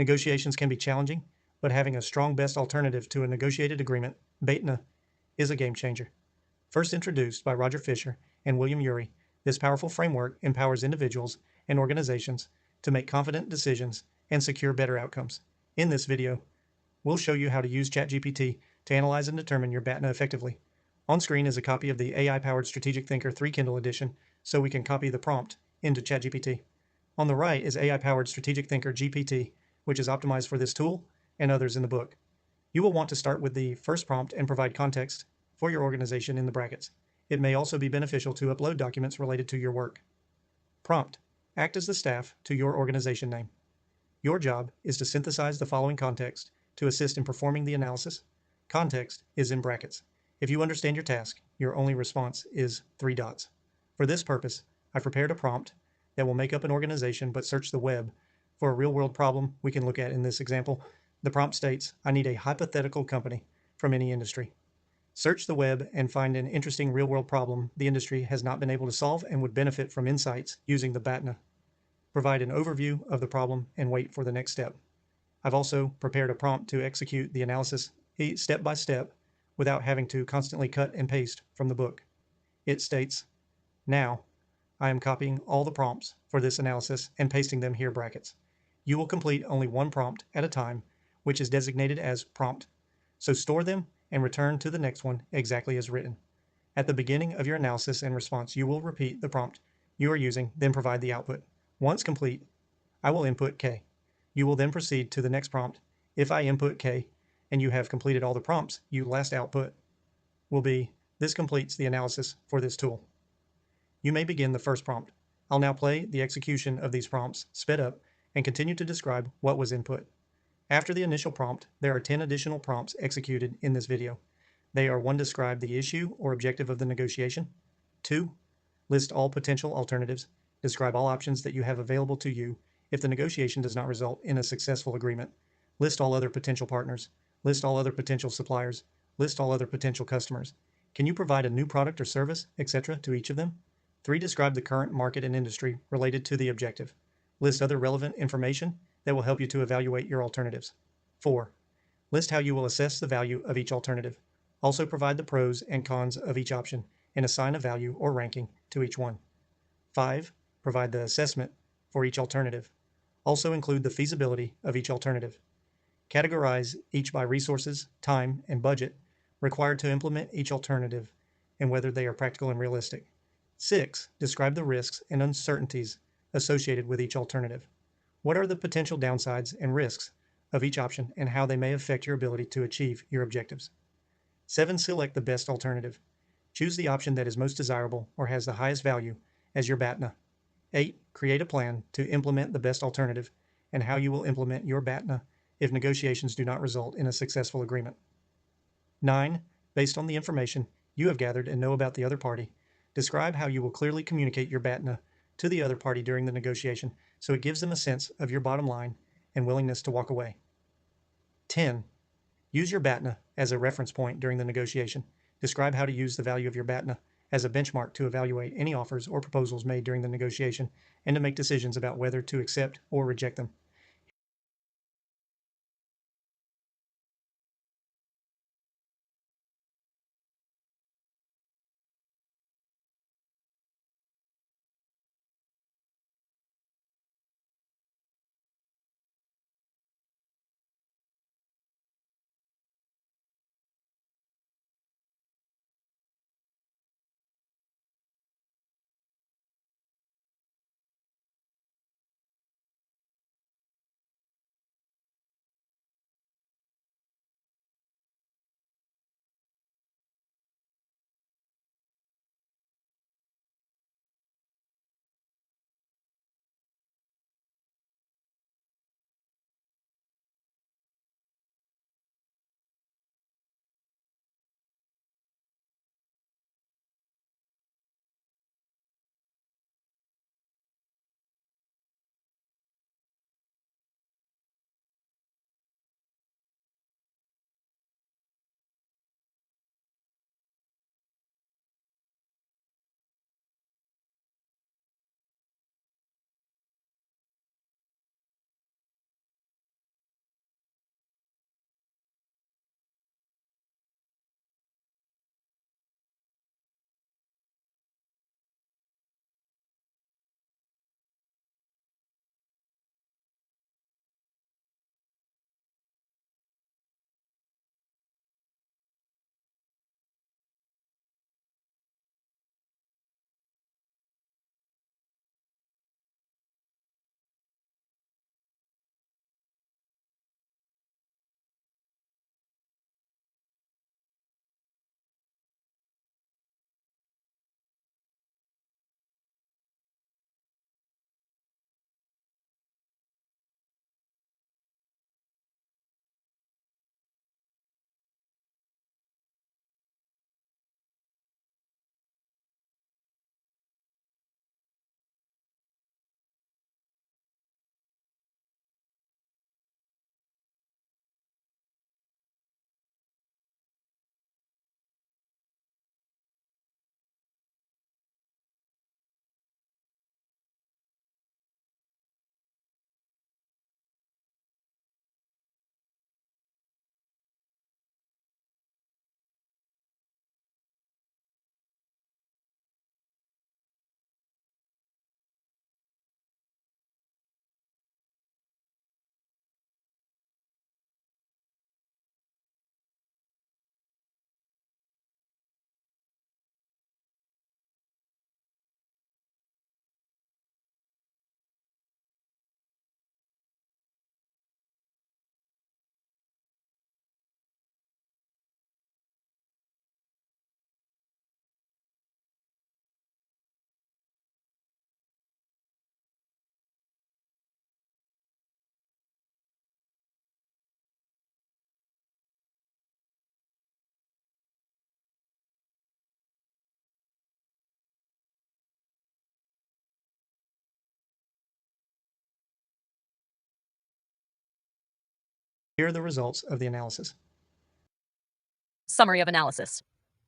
Negotiations can be challenging, but having a strong best alternative to a negotiated agreement, BATNA, is a game changer. First introduced by Roger Fisher and William Ury, this powerful framework empowers individuals and organizations to make confident decisions and secure better outcomes. In this video, we'll show you how to use ChatGPT to analyze and determine your BATNA effectively. On screen is a copy of the AI-powered Strategic Thinker 3 Kindle edition, so we can copy the prompt into ChatGPT. On the right is AI-powered Strategic Thinker GPT, which is optimized for this tool and others in the book. You will want to start with the first prompt and provide context for your organization in the brackets. It may also be beneficial to upload documents related to your work. Prompt: act as the staff to your organization name. Your job is to synthesize the following context to assist in performing the analysis. Context is in brackets. If you understand your task, your only response is 3 dots. For this purpose, I prepared a prompt that will make up an organization but search the web for a real-world problem we can look at in this example. The prompt states, I need a hypothetical company from any industry. Search the web and find an interesting real-world problem the industry has not been able to solve and would benefit from insights using the BATNA. Provide an overview of the problem and wait for the next step. I've also prepared a prompt to execute the analysis step by step without having to constantly cut and paste from the book. It states, now I am copying all the prompts for this analysis and pasting them here brackets. You will complete only one prompt at a time, which is designated as prompt. So store them and return to the next one exactly as written. At the beginning of your analysis and response, you will repeat the prompt you are using, then provide the output. Once complete, I will input K. You will then proceed to the next prompt. If I input K and you have completed all the prompts, you last output will be, this completes the analysis for this tool. You may begin the first prompt. I'll now play the execution of these prompts sped up and continue to describe what was input. After the initial prompt, there are 10 additional prompts executed in this video. They are: 1. Describe the issue or objective of the negotiation. 2. List all potential alternatives. Describe all options that you have available to you if the negotiation does not result in a successful agreement. List all other potential partners. List all other potential suppliers. List all other potential customers. Can you provide a new product or service, etc., to each of them? 3. Describe the current market and industry related to the objective. List other relevant information that will help you to evaluate your alternatives. 4. List how you will assess the value of each alternative. Also provide the pros and cons of each option and assign a value or ranking to each one. 5. Provide the assessment for each alternative. Also include the feasibility of each alternative. Categorize each by resources, time, and budget required to implement each alternative and whether they are practical and realistic. 6. Describe the risks and uncertainties associated with each alternative. What are the potential downsides and risks of each option and how they may affect your ability to achieve your objectives? 7. Select the best alternative. Choose the option that is most desirable or has the highest value as your BATNA. 8. Create a plan to implement the best alternative and how you will implement your BATNA if negotiations do not result in a successful agreement. 9. Based on the information you have gathered and know about the other party, describe how you will clearly communicate your BATNA to the other party during the negotiation so it gives them a sense of your bottom line and willingness to walk away. 10. Use your BATNA as a reference point during the negotiation. Describe how to use the value of your BATNA as a benchmark to evaluate any offers or proposals made during the negotiation and to make decisions about whether to accept or reject them. Here are the results of the analysis. Summary of analysis.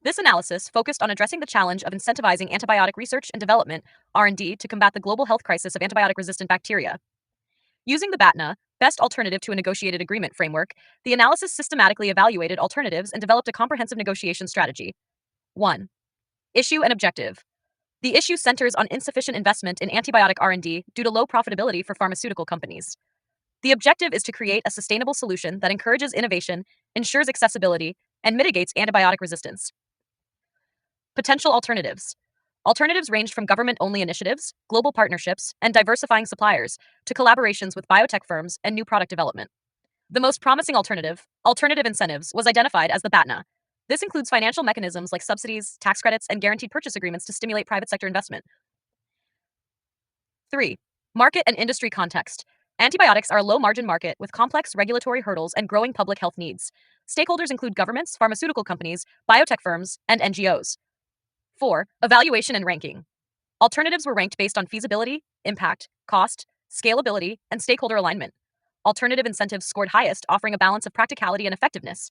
This analysis focused on addressing the challenge of incentivizing antibiotic research and development (R&D) to combat the global health crisis of antibiotic-resistant bacteria. Using the BATNA, Best Alternative to a Negotiated Agreement framework, the analysis systematically evaluated alternatives and developed a comprehensive negotiation strategy. 1. Issue and objective. The issue centers on insufficient investment in antibiotic R&D due to low profitability for pharmaceutical companies. The objective is to create a sustainable solution that encourages innovation, ensures accessibility, and mitigates antibiotic resistance. Potential alternatives. Alternatives ranged from government-only initiatives, global partnerships, and diversifying suppliers, to collaborations with biotech firms and new product development. The most promising alternative incentives, was identified as the BATNA. This includes financial mechanisms like subsidies, tax credits, and guaranteed purchase agreements to stimulate private sector investment. 3. Market and industry context. Antibiotics are a low-margin market with complex regulatory hurdles and growing public health needs. Stakeholders include governments, pharmaceutical companies, biotech firms, and NGOs. 4. Evaluation and ranking. Alternatives were ranked based on feasibility, impact, cost, scalability, and stakeholder alignment. Alternative incentives scored highest, offering a balance of practicality and effectiveness.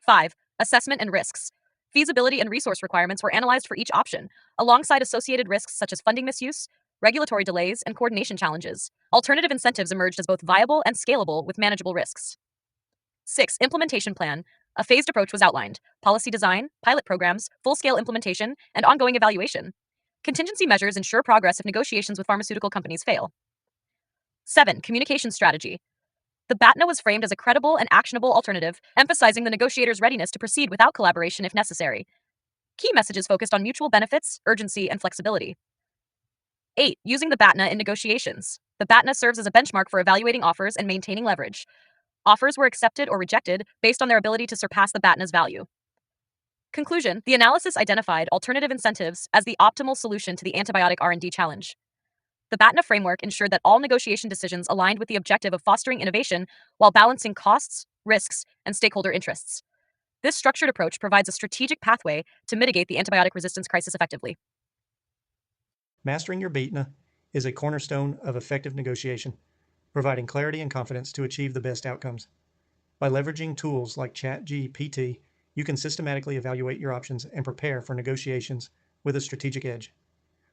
5. Assessment and risks. Feasibility and resource requirements were analyzed for each option, alongside associated risks such as funding misuse, regulatory delays, and coordination challenges. Alternative incentives emerged as both viable and scalable with manageable risks. 6. Implementation plan. A phased approach was outlined: policy design, pilot programs, full-scale implementation, and ongoing evaluation. Contingency measures ensure progress if negotiations with pharmaceutical companies fail. 7. Communication strategy. The BATNA was framed as a credible and actionable alternative, emphasizing the negotiators' readiness to proceed without collaboration if necessary. Key messages focused on mutual benefits, urgency, and flexibility. 8. Using the BATNA in negotiations. The BATNA serves as a benchmark for evaluating offers and maintaining leverage. Offers were accepted or rejected based on their ability to surpass the BATNA's value. Conclusion: the analysis identified alternative incentives as the optimal solution to the antibiotic R&D challenge. The BATNA framework ensured that all negotiation decisions aligned with the objective of fostering innovation while balancing costs, risks, and stakeholder interests. This structured approach provides a strategic pathway to mitigate the antibiotic resistance crisis effectively. Mastering your BATNA is a cornerstone of effective negotiation, providing clarity and confidence to achieve the best outcomes. By leveraging tools like ChatGPT, you can systematically evaluate your options and prepare for negotiations with a strategic edge.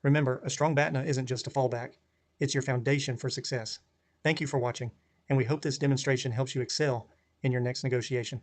Remember, a strong BATNA isn't just a fallback, it's your foundation for success. Thank you for watching, and we hope this demonstration helps you excel in your next negotiation.